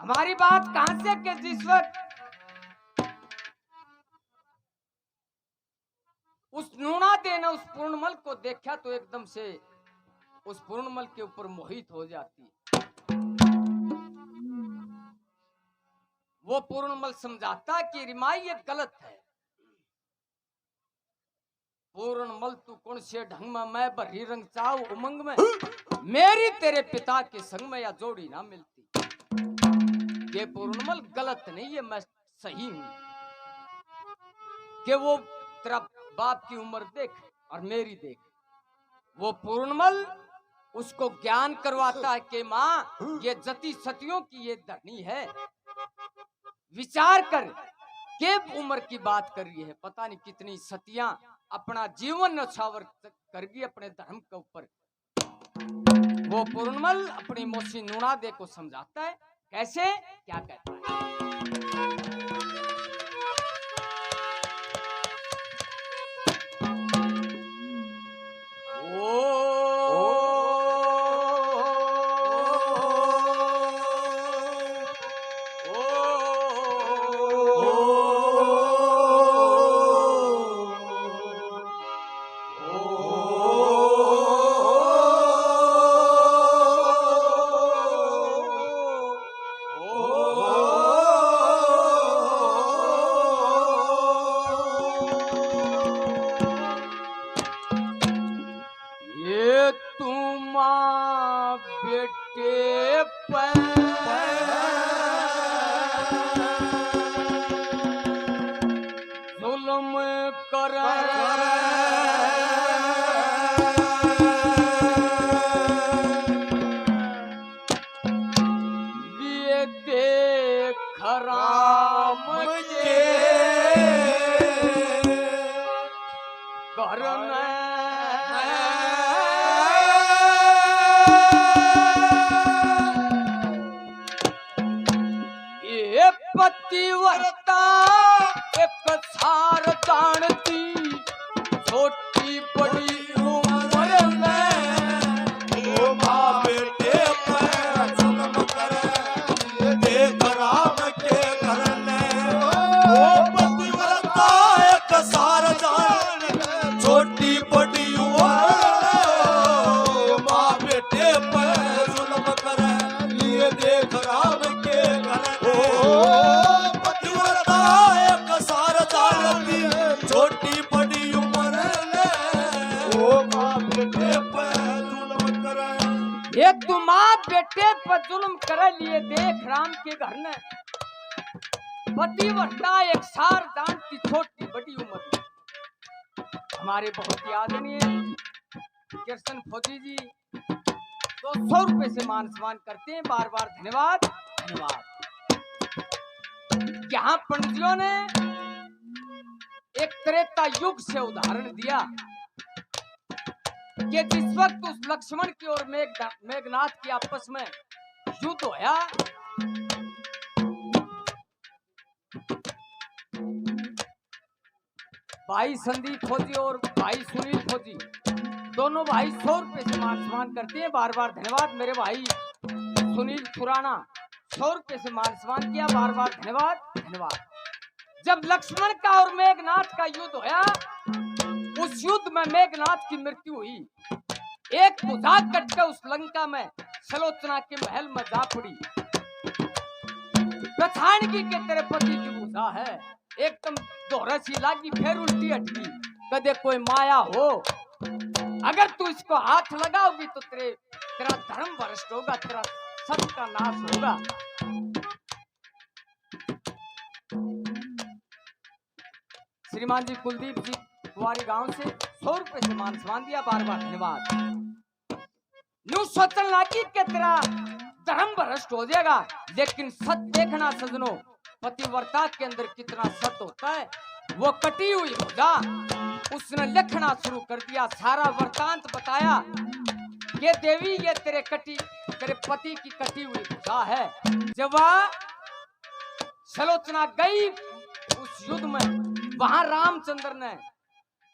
हमारी बात कहां से कि जिस वक्त उस नूना देना उस पूर्णमल को देखा तो एकदम से उस पूर्णमल के ऊपर मोहित हो जाती। वो पूर्णमल समझाता कि रिमाई ये गलत है। पूर्णमल तू कौन से ढंग में मैं भरी रंग चाव उमंग में मेरी तेरे पिता के संग में या जोड़ी ना मिलती। ये पूर्णमल गलत नहीं है, मैं सही हूं कि वो तेरा बाप की उम्र देख और मेरी देख। वो पूर्णमल उसको ज्ञान करवाता है कि माँ ये जति सतियों की ये धरनी है, विचार कर के उम्र की बात कर रही है। पता नहीं कितनी सतियां अपना जीवन नछावर कर गई अपने धर्म के ऊपर। वो पूर्णमल अपनी मौसी नूना दे को समझाता है। कैसे क्या कहता है? पतिव्रता एक सार जानती छोटी बड़ी उम्र में ओ माँ बेटे पर जुल्म करे देख राम के घर में। ओ पतिव्रता एक सार जान छोटी बड़ी उम्र में माँ बेटे पर जुल्म करे ये देख राम के घर में। पतिव्रता एक सार जानती छोटी बड़ी उम्र में ओ माँ बेटे पर जुल्म करे। ये तू माँ बेटे पर जुल्म करे लिए देख राम के घर में। पतिव्रता एक सार जानती छोटी बड़ी उम्र में। हमारे बहुत ही आदरणीय कृष्ण फौजी जी 200 रुपए से मान सम्मान करते हैं। बार बार धन्यवाद धन्यवाद। यहाँ पंडितों ने एक त्रेता युग से उदाहरण दिया कि जिस वक्त उस लक्ष्मण की और मेघनाथ की आपस में युद्ध होया, भाई संदीप फौजी और भाई सुनील फौजी दोनों भाई 100 रुपए से मान सम्मान करते हैं। बार बार धन्यवाद। मेरे भाई सुनील खुराना 100 रुपए से मान सम्मान किया। बार बार धन्यवाद धन्यवाद। जब लक्ष्मण का और मेघनाथ का युद्ध होया, उस युद्ध में मेघनाथ की मृत्यु हुई। एक बुझा कट कर उस लंका में सलोचना के महल में जा पड़ी। कथानगी के तेरे पति की बुझा है एकदम दोहरा सी लागी, फिर उल्टी हटगी। कदे कोई माया हो, अगर तू इसको हाथ लगाओगी तो तेरा धर्म भ्रष्ट होगा, तेरा सब का नाश होगा। श्रीमान जी कुलदीप जी कुआरी गांव से 100 रुपए से मान सम्मान दिया। बार बार धन्यवाद। न्यू सोचने लगी कि तेरा धर्म भ्रष्ट हो जाएगा, लेकिन सत देखना सजनों, पतिव्रता के अंदर कितना सत होता है। वो कटी हुई भुजा उसने लिखना शुरू कर दिया। सारा वृतांत बताया कि देवी ये तेरे पति की कटी हुई भुजा है। जब सलोचना गई उस युद्ध में, वहां रामचंद्र ने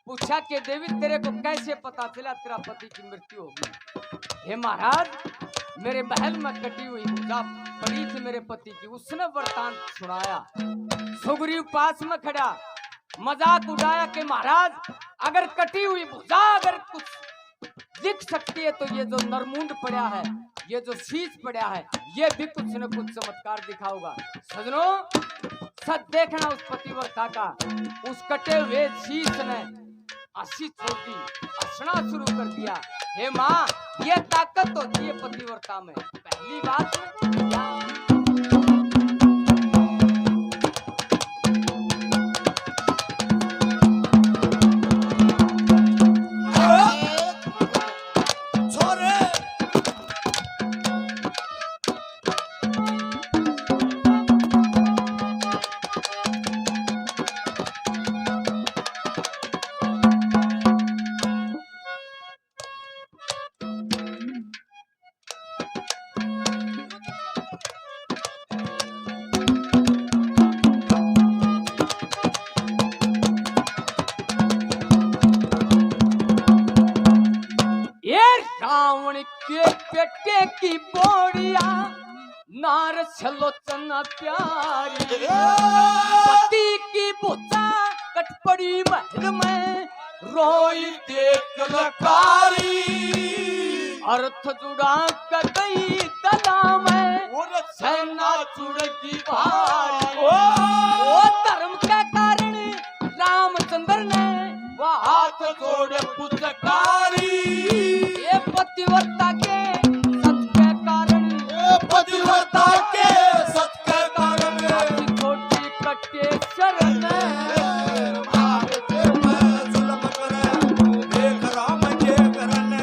पूछा कि देवी तेरे को कैसे पता चला तेरा पति की मृत्यु होगी। हे महाराज, मेरे महल में कटी हुई भुजा पड़ी थी मेरे पति की, उसने वृतांत सुनाया। सुग्रीव पास में खड़ा मजाक उड़ाया कि महाराज अगर कटी हुई भुजा अगर कुछ दिख सकती है तो ये जो नरमुंड पड़ा है, ये जो शीश पड़ा है, ये भी कुछ न कुछ चमत्कार दिखाऊगा। सजनों सच देखना उस पतिव्रता का, उस कटे हुए शीश ने हंसी छोड़ दी, हंसना शुरू कर दिया। हे माँ, ये ताकत होती है पतिव्रता में। पहली बात क्या रावण के बेटे की बोड़िया नार छलोचन प्यारी, पति की भुजा कट पड़ी महल में रोई देख लकारी, अर्थ जुड़ा कर गई तला में सेना चुड़की भारी। वो धर्म के कारण रामचंद्र ने वह हाथ जोड़े पुचकारी, ये पतिव्रता के सच के कारण, पतिव्रता के सच के कारण छोटी कटे शरण जुल्म करे देख राम के करने।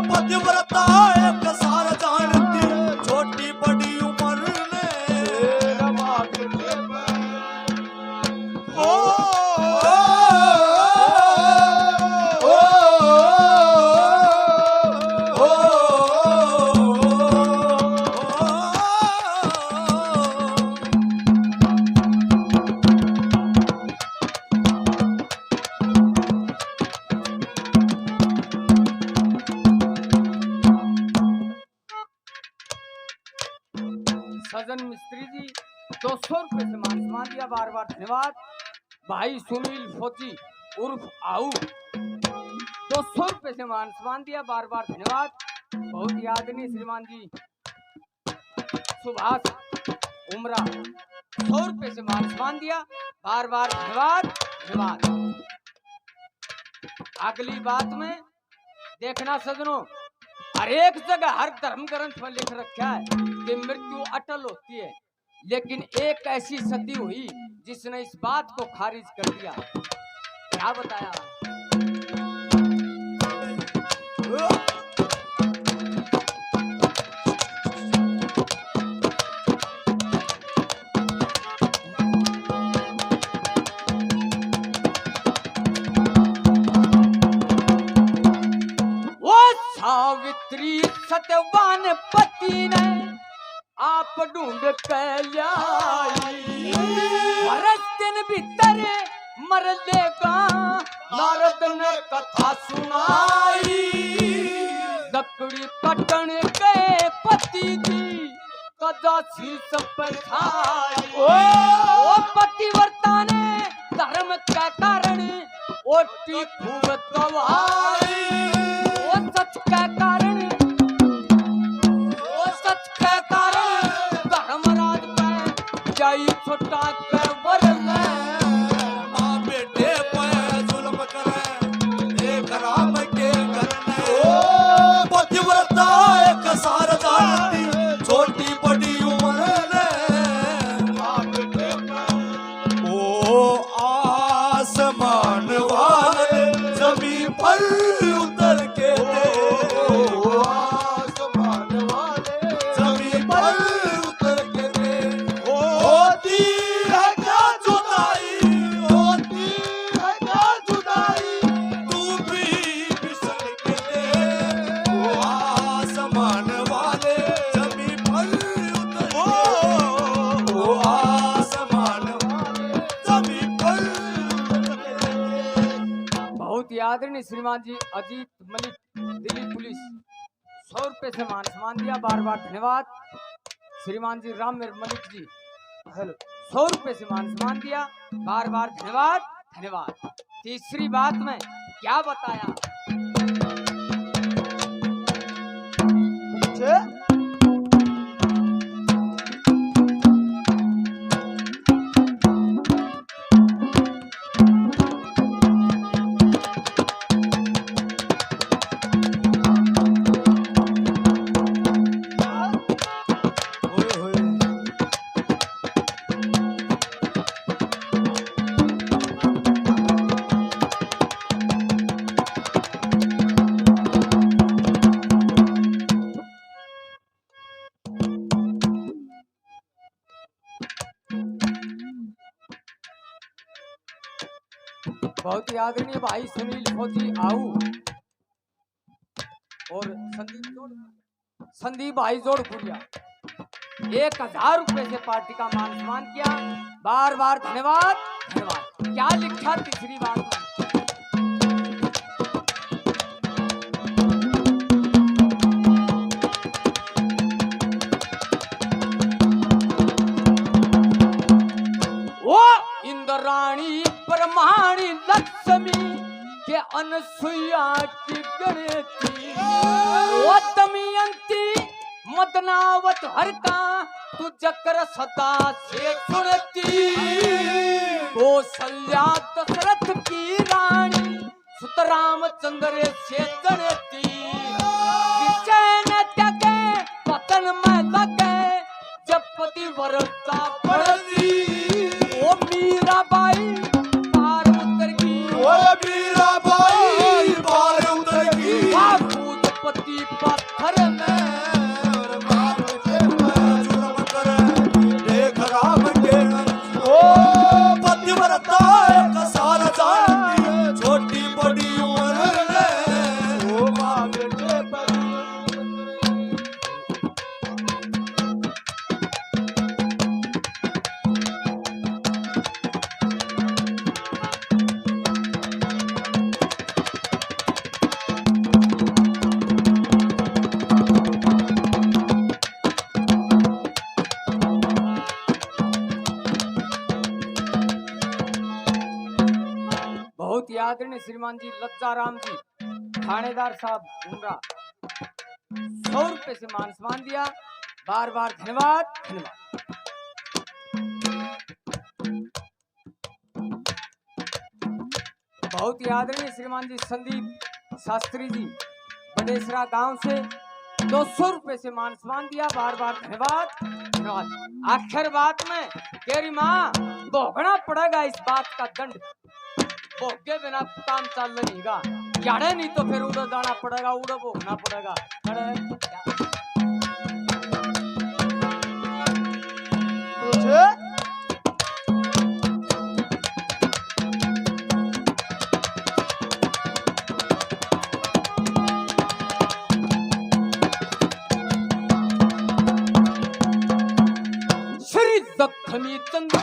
पतिव्रता एक सार जानती छोटी बड़ी उम्र में रमा के सजन मिस्त्री जी 200 रुपए से मान दिया, बार बार धन्यवाद। भाई सुनील फौजी उर्फ आऊ 200 रुपए से मान दिया, बार बार धन्यवाद। बहुत यादनी श्रीमान जी सुभाष उमरा 100 रुपए से मान दिया, बार बार धन्यवाद धन्यवाद। अगली बात में देखना सजनों, हर एक जगह हर धर्म ग्रंथ में लिख रखा है कि मृत्यु अटल होती है, लेकिन एक ऐसी सती हुई जिसने इस बात को खारिज कर दिया। क्या बताया? सावित्री सत्यवान पति ने आप ढूंढ के लाई, भरत दिन भीतर मर लेगा नारद ने कथा सुनाई। लकड़ी कटन के पति जी कदा शीश पर खाई, ओ पतिव्रता ने धर्म के कारण ओटी खूब गवाई। सच के कारण धर्मराज पे जाई छोटा के वर में माँ बेटे पे जुल्म करे एक राम के करने। पतिव्रता एक सार जानती छोटी बड़ी उम्र में माँ बेटे पे। ओ आसमान वाले जमीन पर उतर के आदरणीय श्रीमान जी अजीत मलिक दिल्ली पुलिस 100 रुपए से मान सम्मान दिया, बार बार धन्यवाद। श्रीमान जी राम मलिक जी, हेलो, 100 रुपए से मान सम्मान दिया, बार बार धन्यवाद धन्यवाद। तीसरी बात में क्या बताया, बहुत ही आदरणीय भाई सुनील फौजी आऊ और संदीप भाई जोड़पुरिया 1000 रुपए से पार्टी का मान सम्मान किया, बार बार धन्यवाद धन्यवाद। क्या लिखा तीसरी बात में, वो इंद्राणी परमाणी लक्ष्मी के अनसुईया की गणती, वो दमयंती मदनावत हर का तू जकर सदा से सुनती, कौशल्या दशरथ की रानी सुत रामचंद्र से गणती, विजय त्यागे पतन में लगे जब पति वरता पड़ती, ओ मीराबाई पार उतर की, ओ मीराबाई पार उतर की, पूजपति पत्थर में देख राम के ओ पतिव्रता एक सारा जानती है, छोटी बड़ी उम्र में ओ मां बेटे पर। बहुत ही आदरणीय श्रीमान जी लज्जाराम जी थानेदार साहब उमरा 100 रुपए से मान सम्मान दिया, बार बार धन्यवाद धन्यवाद। बहुत ही आदरणीय श्रीमान जी संदीप शास्त्री जी बडेसरा गांव से 200 रुपए से मान सम्मान दिया, बार बार धन्यवाद धन्यवाद। आखिर बात में तेरी माँ भोगना पड़ेगा इस बात का दंड, भोगे बिना काम चल रहेगा, यारे नहीं तो फिर उड़ो जाना पड़ेगा, उड़ो भोगना पड़ेगा। श्री लक्ष्मी चंद्र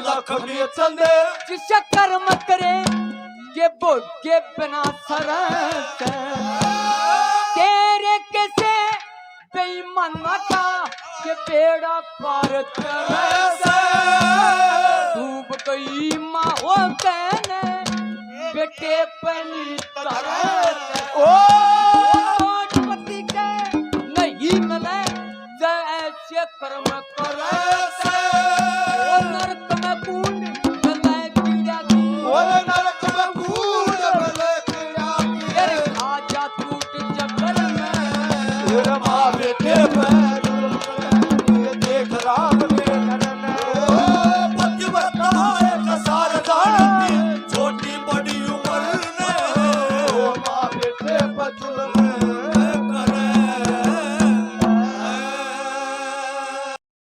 लक्ष्मी चंदे जिसे कर्म करे के भोगे बिना सरस, तेरे कैसे बेईमाना का के बेड़ा पार तरस, डूब गई माँ वो कहने बेटे पनी तरस, ओ पति के नहीं मिले जैसे कर्म करे, नरक में कूद